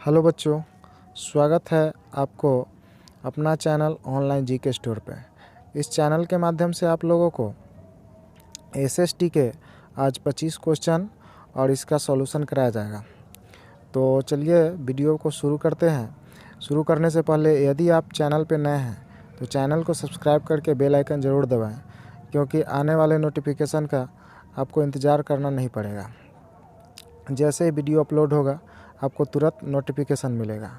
Hello बच्चों, स्वागत है आपको अपना चैनल ऑनलाइन जीके स्टोर पे। इस चैनल के माध्यम से आप लोगों को एसएसटी के आज 25 क्वेश्चन और इसका सॉल्यूशन कराया जाएगा। तो चलिए वीडियो को शुरू करते हैं। शुरू करने से पहले यदि आप चैनल पे नए हैं तो चैनल को सब्सक्राइब करके बेल आइकन ज़रूर दबाएं, क्योंकि आने वाले नोटिफिकेशन का आपको इंतज़ार करना नहीं पड़ेगा। जैसे ही वीडियो अपलोड होगा आपको तुरंत नोटिफिकेशन मिलेगा।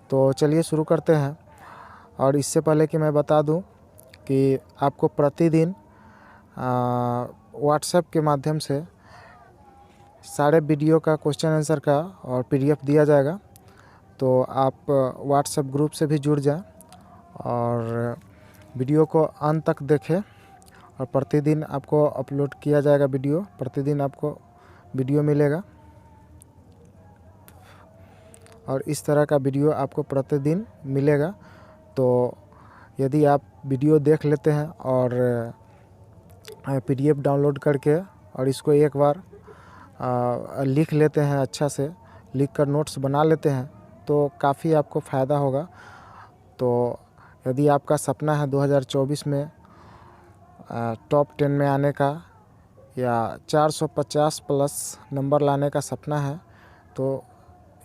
तो चलिए शुरू करते हैं। और इससे पहले कि मैं बता दूं कि आपको प्रतिदिन व्हाट्सएप के माध्यम से सारे वीडियो का क्वेश्चन आंसर का और पीडीएफ दिया जाएगा। तो आप व्हाट्सएप ग्रुप से भी जुड़ जाएं और वीडियो को अंत तक देखें। और प्रतिदिन आपको अपलोड किया जाएगा वीडियो, प्रतिदिन आपको वीडियो मिलेगा और इस तरह का वीडियो आपको प्रतिदिन मिलेगा। तो यदि आप वीडियो देख लेते हैं और पीडीएफ डाउनलोड करके और इसको एक बार लिख लेते हैं, अच्छा से लिख कर नोट्स बना लेते हैं, तो काफ़ी आपको फ़ायदा होगा। तो यदि आपका सपना है 2024 में टॉप 10 में आने का या 450 प्लस नंबर लाने का सपना है, तो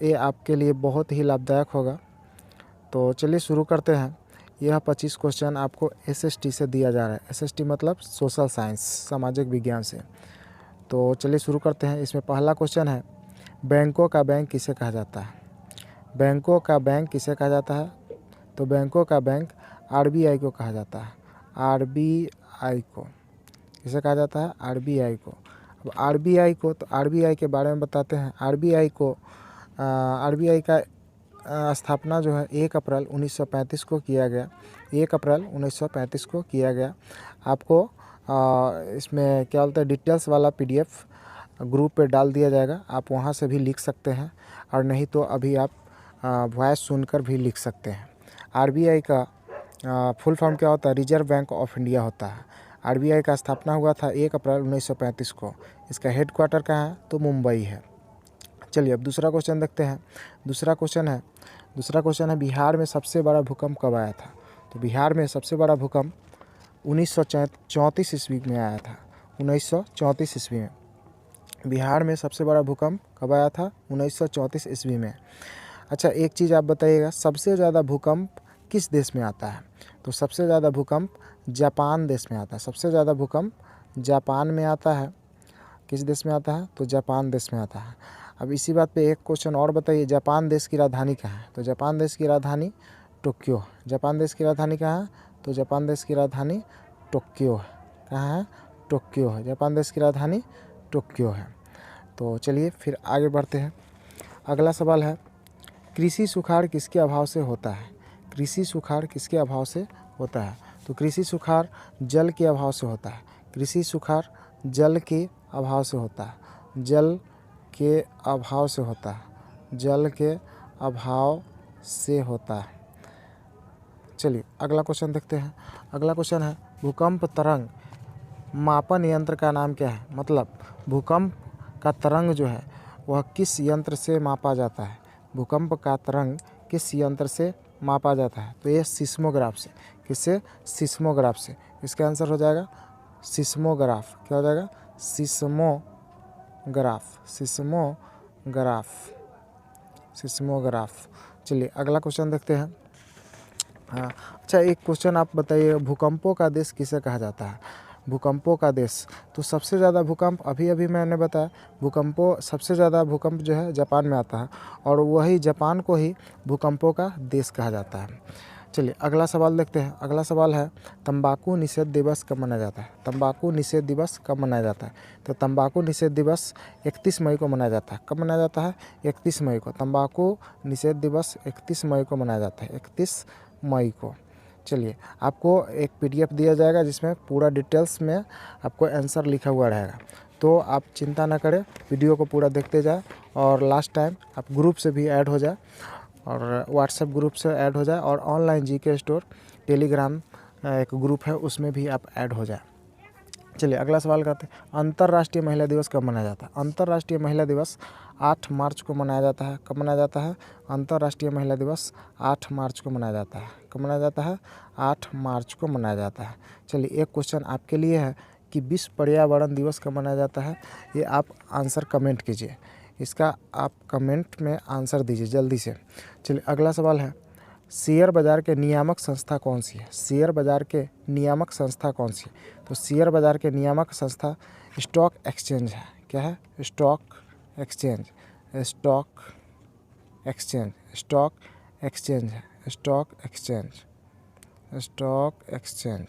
ये आपके लिए बहुत ही लाभदायक होगा। तो चलिए शुरू करते हैं। यह 25 क्वेश्चन आपको एसएसटी से दिया जा रहा है। एसएसटी मतलब सोशल साइंस, सामाजिक विज्ञान से। तो चलिए शुरू करते हैं। इसमें पहला क्वेश्चन है, बैंकों का बैंक किसे कहा जाता है? बैंकों का बैंक किसे कहा जाता है? तो बैंकों का बैंक आरबीआई को कहा जाता है। आरबीआई को किसे कहा जाता है? आरबीआई को। अब आरबीआई को, तो आरबीआई के बारे में बताते हैं। आरबीआई का स्थापना जो है 1 अप्रैल 1935 को किया गया। 1 अप्रैल 1935 को किया गया। आपको इसमें क्या बोलते हैं, डिटेल्स वाला पीडीएफ ग्रुप पे डाल दिया जाएगा। आप वहाँ से भी लिख सकते हैं और नहीं तो अभी आप वॉइस सुनकर भी लिख सकते हैं। आरबीआई का फुल फॉर्म क्या होता है? रिजर्व बैंक ऑफ इंडिया होता है। आरबीआई का स्थापना हुआ था 1 अप्रैल 1935 को। इसका हेडक्वार्टर कहाँ है? तो मुंबई है। चलिए अब दूसरा क्वेश्चन देखते हैं। दूसरा क्वेश्चन है बिहार में सबसे बड़ा भूकंप कब आया था? तो बिहार में सबसे बड़ा भूकंप 1934 ईस्वी में आया था। 1934 ईस्वी में बिहार में सबसे बड़ा भूकंप कब आया था? 1934 ईस्वी में। अच्छा, एक चीज़ आप बताइएगा, सबसे ज़्यादा भूकंप किस देश में आता है? तो सबसे ज़्यादा भूकंप जापान देश में आता है। सबसे ज़्यादा भूकंप जापान में आता है। किस देश में आता है? तो जापान देश में आता है। अब इसी बात पे एक क्वेश्चन और बताइए, जापान देश की राजधानी कहाँ है? तो जापान देश की राजधानी टोक्यो। जापान देश की राजधानी कहाँ है? तो जापान देश की राजधानी टोक्यो है। कहाँ है? टोक्यो है। जापान देश की राजधानी टोक्यो है। तो चलिए फिर आगे बढ़ते हैं। अगला सवाल है, कृषि सुखाड़ किसके अभाव से होता है? कृषि सुखाड़ किसके अभाव से होता है? तो कृषि सुखाड़ जल के अभाव से होता है। कृषि सुखाड़ जल के अभाव से होता है। जल के अभाव से होता है। जल के अभाव से होता है। चलिए अगला क्वेश्चन देखते हैं। अगला क्वेश्चन है, भूकंप तरंग मापन यंत्र का नाम क्या है? मतलब भूकंप का तरंग जो है वह किस यंत्र से मापा जाता है? भूकंप का तरंग किस यंत्र से मापा जाता है? तो ये सिस्मोग्राफ से। किससे? सिस्मोग्राफ से। इसका आंसर हो जाएगा सिस्मोग्राफ। क्या हो जाएगा? सिस्मोग्राफ। सिस्मोग्राफ। सिस्मोग्राफ। चलिए अगला क्वेश्चन देखते हैं। अच्छा, एक क्वेश्चन आप बताइए, भूकंपों का देश किसे कहा जाता है? भूकंपों का देश, तो सबसे ज़्यादा भूकंप अभी मैंने बताया, सबसे ज़्यादा भूकंप जो है जापान में आता है और वही जापान को ही भूकंपों का देश कहा जाता है। चलिए अगला सवाल देखते हैं। अगला सवाल है, तंबाकू निषेध दिवस कब मनाया जाता है? तंबाकू निषेध दिवस कब मनाया जाता है? तो तंबाकू निषेध दिवस 31 मई को मनाया जाता है। कब मनाया जाता है? 31 मई को। तंबाकू निषेध दिवस 31 मई को मनाया जाता है। 31 मई को। चलिए आपको एक पीडीएफ दिया जाएगा जिसमें पूरा डिटेल्स में आपको आंसर लिखा हुआ रहेगा। तो आप चिंता ना करें, वीडियो को पूरा देखते जाए और लास्ट टाइम आप ग्रुप से भी ऐड हो जाए और व्हाट्सएप ग्रुप से ऐड हो जाए और ऑनलाइन जीके स्टोर टेलीग्राम एक ग्रुप है उसमें भी आप ऐड हो जाए। चलिए अगला सवाल करते हैं, अंतर्राष्ट्रीय महिला दिवस कब मनाया जाता है? अंतर्राष्ट्रीय महिला दिवस 8 मार्च को मनाया जाता है। कब मनाया जाता है? अंतर्राष्ट्रीय महिला दिवस 8 मार्च को मनाया जाता है। कब मनाया जाता है? 8 मार्च को मनाया जाता है। चलिए एक क्वेश्चन आपके लिए है कि विश्व पर्यावरण दिवस कब मनाया जाता है? ये आप आंसर कमेंट कीजिए, इसका आप कमेंट में आंसर दीजिए जल्दी से। चलिए अगला सवाल है, शेयर बाज़ार के नियामक संस्था कौन सी है? शेयर बाज़ार के नियामक संस्था कौन सी है? तो शेयर बाज़ार के नियामक संस्था स्टॉक एक्सचेंज है। क्या है? Stock exchange, stock exchange, stock exchange है, स्टॉक एक्सचेंज, स्टॉक एक्सचेंज।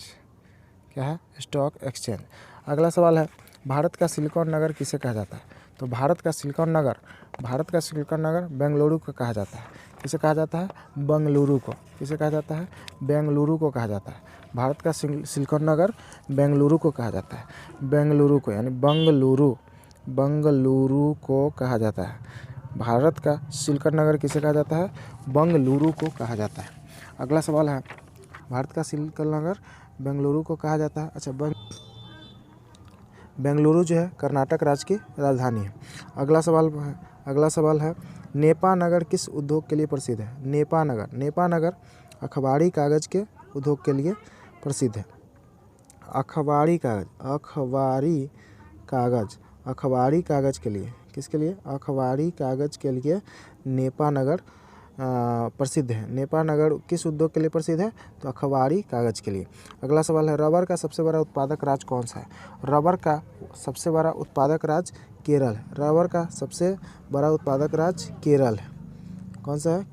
क्या है? Stock exchange. अगला सवाल है, भारत का सिलिकॉन नगर किसे कहा जाता है? तो भारत का सिलिकॉन नगर बेंगलुरु को कहा जाता है। किसे कहा जाता है? बेंगलुरु को। किसे कहा जाता है? बेंगलुरु को कहा जाता है। भारत का सिलिकॉन नगर बेंगलुरु को कहा जाता है। बेंगलुरु को यानी बंगलुरु को कहा जाता है। भारत का सिलिकॉन नगर किसे कहा जाता है? बेंगलुरु को कहा जाता है। अगला सवाल है, भारत का सिलिकॉन नगर बेंगलुरु को कहा जाता है। अच्छा, बेंगलुरु जो है कर्नाटक राज्य की राजधानी है। अगला सवाल है, नेपा नगर किस उद्योग के लिए प्रसिद्ध है? नेपा नगर अखबारी कागज़ के उद्योग के लिए प्रसिद्ध है। अखबारी कागज़ के लिए, किसके लिए? अखबारी कागज़ के लिए नेपा नगर प्रसिद्ध है। नेपा नगर किस उद्योग के लिए प्रसिद्ध है? तो अखबारी कागज़ के लिए। अगला सवाल है, रबर का सबसे बड़ा उत्पादक राज्य कौन सा है? रबर का सबसे बड़ा उत्पादक राज्य केरल है। रबर का सबसे बड़ा उत्पादक राज्य केरल है। कौन सा है?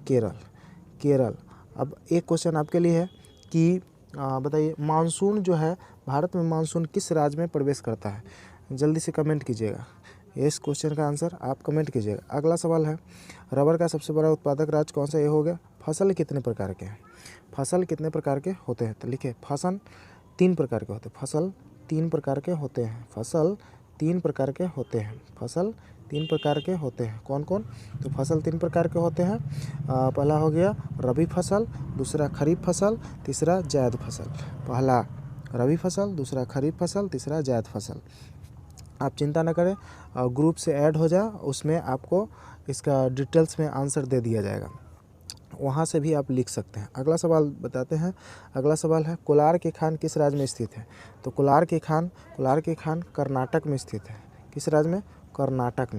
केरल। अब एक क्वेश्चन आपके लिए है कि बताइए, मानसून जो है भारत में मानसून किस राज्य में प्रवेश करता है? जल्दी से कमेंट कीजिएगा, इस क्वेश्चन का आंसर आप कमेंट कीजिएगा। अगला सवाल है, रबर का सबसे बड़ा उत्पादक राज्य कौन सा? ये हो गया। फसल कितने प्रकार के हैं? फसल कितने प्रकार के होते हैं? तो लिखिए, फसल 3 प्रकार के होते हैं। फसल 3 प्रकार के होते हैं। फसल 3 प्रकार के होते हैं। फसल 3 प्रकार के होते हैं। कौन कौन? तो फसल 3 प्रकार के होते हैं। पहला हो गया रबी फसल, दूसरा खरीफ फसल, तीसरा जायद फसल। पहला रबी फसल, दूसरा खरीफ फसल, तीसरा जायद फसल। आप चिंता न करें, ग्रुप से ऐड हो जाए, उसमें आपको इसका डिटेल्स में आंसर दे दिया जाएगा, वहाँ से भी आप लिख सकते हैं। अगला सवाल बताते हैं। अगला सवाल है, कोलार की खान किस राज्य में स्थित है? तो कोलार की खान कर्नाटक में स्थित है। किस राज्य में? कर्नाटक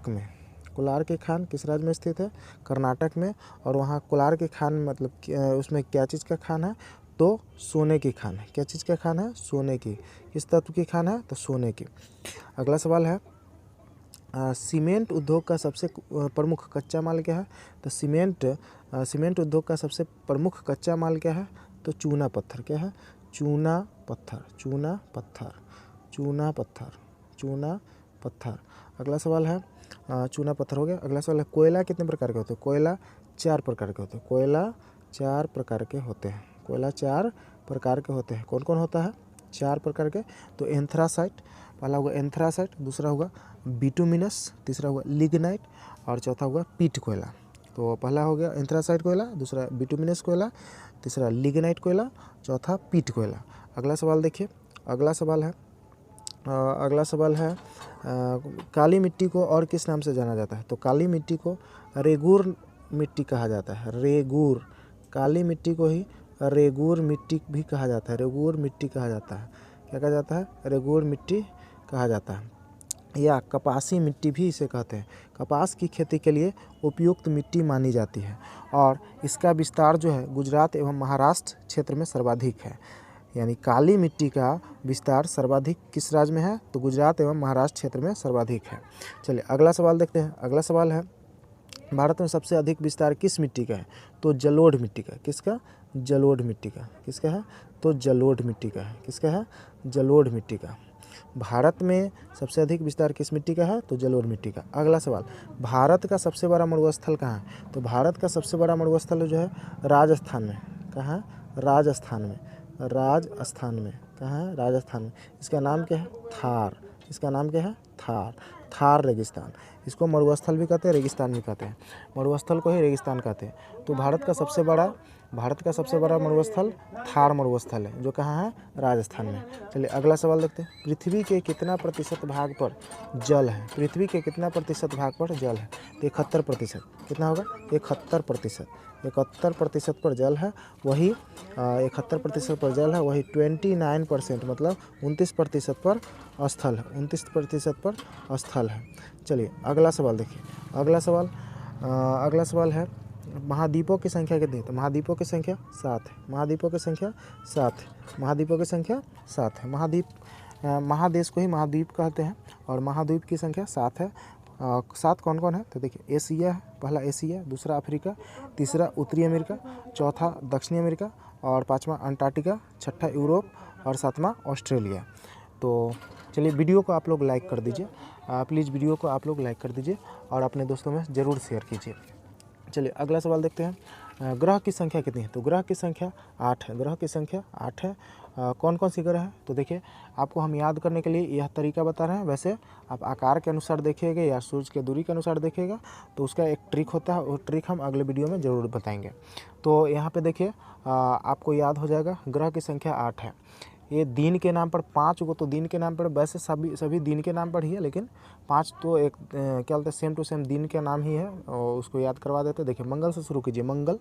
में। कोलार की खान किस राज्य में स्थित है? कर्नाटक में। और वहाँ कोलार की खान मतलब उसमें क्या चीज़ का खान है? तो सोने की खान है। क्या चीज़ का खान है? सोने की। किस तत्व की खान है? तो सोने की। अगला सवाल है, सीमेंट उद्योग का सबसे प्रमुख कच्चा माल क्या है? तो सीमेंट उद्योग का सबसे प्रमुख कच्चा माल क्या है? तो चूना पत्थर। क्या है? चूना पत्थर। अगला सवाल है, चूना पत्थर हो गया। अगला सवाल है, कोयला कितने प्रकार के होते हैं? कोयला 4 प्रकार के होते हैं। कोयला 4 प्रकार के होते हैं। कौन कौन होता है? 4 प्रकार के। तो एंथ्रासाइट, पहला होगा एंथ्रासाइट, दूसरा होगा बिटुमिनस, तीसरा होगा लिग्नाइट और चौथा होगा पीट कोयला। तो पहला हो गया एंथ्रासाइट कोयला, दूसरा बिटुमिनस कोयला, तीसरा लिग्नाइट कोयला, चौथा पीट कोयला। अगला सवाल देखिए। अगला सवाल है, काली मिट्टी को और किस नाम से जाना जाता है? तो काली मिट्टी को रेगूर मिट्टी कहा जाता है। काली मिट्टी को ही रेगूर मिट्टी भी कहा जाता है। क्या कहा जाता है? रेगूर मिट्टी कहा जाता है, या कपासी मिट्टी भी इसे कहते हैं। कपास की खेती के लिए उपयुक्त मिट्टी मानी जाती है और इसका विस्तार जो है गुजरात एवं महाराष्ट्र क्षेत्र में सर्वाधिक है। यानी काली मिट्टी का विस्तार सर्वाधिक किस राज्य में है? तो गुजरात एवं महाराष्ट्र क्षेत्र में सर्वाधिक है। चलिए अगला सवाल देखते हैं। अगला सवाल है, भारत में सबसे अधिक विस्तार किस मिट्टी का है? तो जलोढ़ मिट्टी का। किसका? जलोढ़ मिट्टी का। किसका है? तो जलोढ़ मिट्टी का है। किसका है? जलोढ़ मिट्टी का। भारत में सबसे अधिक विस्तार किस मिट्टी का है? तो जलोढ़ मिट्टी का। अगला सवाल, भारत का सबसे बड़ा मरुस्थल कहाँ है? तो भारत का सबसे बड़ा मरुस्थल जो है राजस्थान में। कहाँ है? राजस्थान में। कहाँ है? राजस्थान में। इसका नाम क्या है? थार। इसका नाम क्या है? थार रेगिस्तान। इसको मरुस्थल भी कहते हैं, रेगिस्तान भी कहते हैं। मरुस्थल को ही रेगिस्तान कहते हैं। तो भारत का सबसे बड़ा भारत का सबसे बड़ा मरुस्थल थार मरुस्थल है, जो कहाँ है, राजस्थान में। चलिए अगला सवाल देखते हैं। पृथ्वी के कितना प्रतिशत भाग पर जल है? पृथ्वी के कितना प्रतिशत भाग पर जल है? तो 71%। कितना होगा? 71%। 71% पर जल है, वही 71% पर जल है, वही 29% मतलब 29% पर स्थल है, 29% पर स्थल है। चलिए अगला सवाल देखिए। अगला सवाल है, महाद्वीपों की संख्या कितनी है? तो महाद्वीपों की संख्या 7 है। महाद्वीपों की संख्या 7 है। महाद्वीपों की संख्या 7 है। महादेश को ही महाद्वीप कहते हैं, और महाद्वीप की संख्या 7 है। 7 कौन कौन है? तो देखिए, एशिया है, पहला एशिया, दूसरा अफ्रीका, तीसरा उत्तरी अमेरिका, चौथा दक्षिणी अमेरिका, और पाँचवा अंटार्कटिका, छठा यूरोप, और सातवां ऑस्ट्रेलिया। तो चलिए वीडियो को आप लोग लाइक कर दीजिए, प्लीज़ वीडियो को आप लोग लाइक कर दीजिए और अपने दोस्तों में ज़रूर शेयर कीजिए। चलिए अगला सवाल देखते हैं। ग्रह की संख्या कितनी है? तो ग्रह की संख्या 8 है। ग्रह की संख्या 8 है। कौन कौन सी ग्रह है? तो देखिए, आपको हम याद करने के लिए यह तरीका बता रहे हैं। वैसे आप आकार के अनुसार देखिएगा या सूर्य के दूरी के अनुसार देखिएगा, तो उसका एक ट्रिक होता है, वो ट्रिक हम अगले वीडियो में ज़रूर बताएंगे। तो यहाँ पे देखिए, आपको याद हो जाएगा, ग्रह की संख्या 8 है। ये दिन के नाम पर 5 को, तो दिन के नाम पर वैसे सभी दिन के नाम पर ही है, लेकिन 5 तो एक क्या बोलते हैं, सेम टू सेम दिन के नाम ही है, और उसको याद करवा देते हैं। देखिए, मंगल से शुरू कीजिए। मंगल,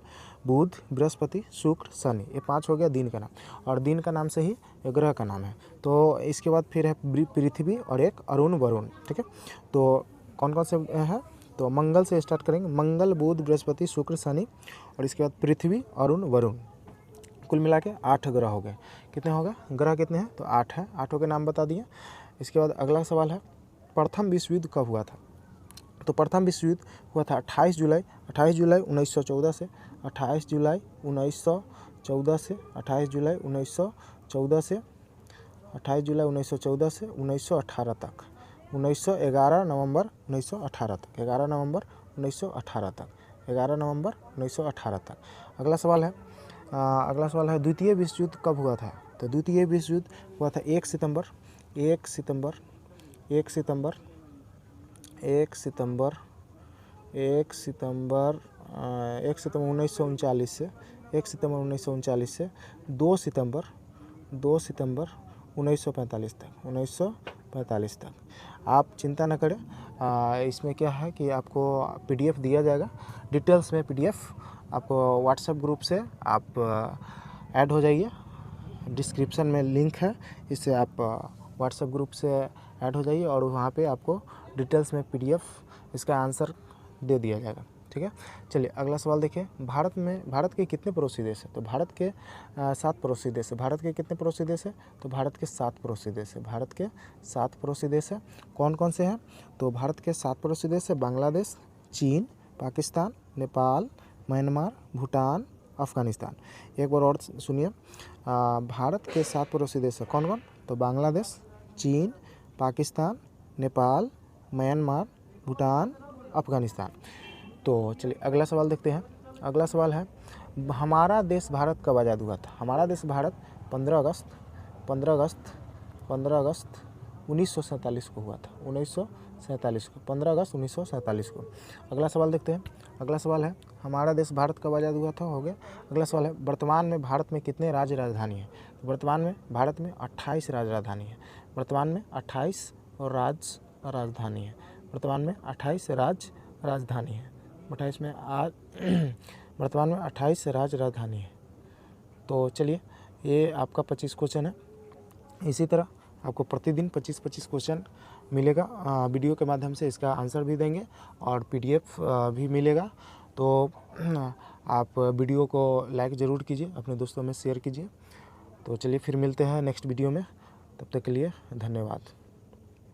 बुध, बृहस्पति, शुक्र, शनि, ये 5 हो गया दिन का नाम, और दिन का नाम से ही ग्रह का नाम है। तो इसके बाद फिर है पृथ्वी और एक अरुण वरुण। ठीक है, तो कौन कौन से है? तो मंगल से स्टार्ट करेंगे। मंगल, बुध, बृहस्पति, शुक्र, शनि, और इसके बाद पृथ्वी, अरुण, वरुण। कुल मिला के 8 ग्रह हो गए। कितने हो गए? ग्रह कितने हैं? तो 8 है। 8 के नाम बता दिए। इसके बाद अगला सवाल है, प्रथम विश्व युद्ध कब हुआ था? तो प्रथम विश्व युद्ध हुआ था 28 जुलाई 1914 से 28 जुलाई 1914 से 28 जुलाई 1914 से 28 जुलाई 1914 से 1918 तक, 11 नवंबर 1918 तक, 11 नवंबर 1918 तक, 11 नवंबर 1918 तक। अगला सवाल है द्वितीय विश्व युद्ध कब हुआ था? तो द्वितीय विश्व युद्ध हुआ था 1 सितंबर 1939 से 1 सितंबर 1939 से 2 सितंबर 1945 तक। आप चिंता न करें, इसमें क्या है कि आपको PDF दिया जाएगा, डिटेल्स में PDF आपको व्हाट्सएप ग्रुप से आप ऐड हो जाइए। डिस्क्रिप्शन में लिंक है, इससे आप व्हाट्सएप ग्रुप से ऐड हो जाइए, और वहाँ पे आपको डिटेल्स में PDF इसका आंसर दे दिया जाएगा। ठीक है, चलिए अगला सवाल देखिए। भारत के कितने पड़ोसी देश हैं? तो भारत के 7 पड़ोसी देश है। भारत के कितने पड़ोसी देश है? तो भारत के 7 पड़ोसी देश है। भारत के 7 पड़ोसी देश है। कौन कौन से हैं? तो भारत के 7 पड़ोसी देश है, बांग्लादेश, चीन, पाकिस्तान, नेपाल, म्यांमार, भूटान, अफगानिस्तान। एक बार और सुनिए, भारत के 7 पड़ोसी देश है। कौन कौन? तो बांग्लादेश, चीन, पाकिस्तान, नेपाल, म्यांमार, भूटान, अफगानिस्तान। तो चलिए अगला सवाल देखते हैं। अगला सवाल है, हमारा देश भारत कब आज़ाद हुआ था? हमारा देश भारत 15 अगस्त 1947 को हुआ था। 1947 को, 15 अगस्त 1947 को। अगला सवाल देखते हैं। अगला सवाल है, हमारा देश भारत कब आज़ाद हुआ था? हो गया। अगला सवाल है, वर्तमान में भारत में कितने राज्य राजधानी है? तो वर्तमान में भारत में 28 राज्य राजधानी है। वर्तमान में 28 राज्य राजधानी है। वर्तमान में 28 राज्य राजधानी है। वर्तमान में 28 राज्य राजधानी है। तो चलिए, ये आपका 25 क्वेश्चन है। इसी तरह आपको प्रतिदिन 25 क्वेश्चन मिलेगा। वीडियो के माध्यम से इसका आंसर भी देंगे और PDF भी मिलेगा। तो आप वीडियो को लाइक ज़रूर कीजिए, अपने दोस्तों में शेयर कीजिए। तो चलिए फिर मिलते हैं नेक्स्ट वीडियो में, तब तक के लिए धन्यवाद।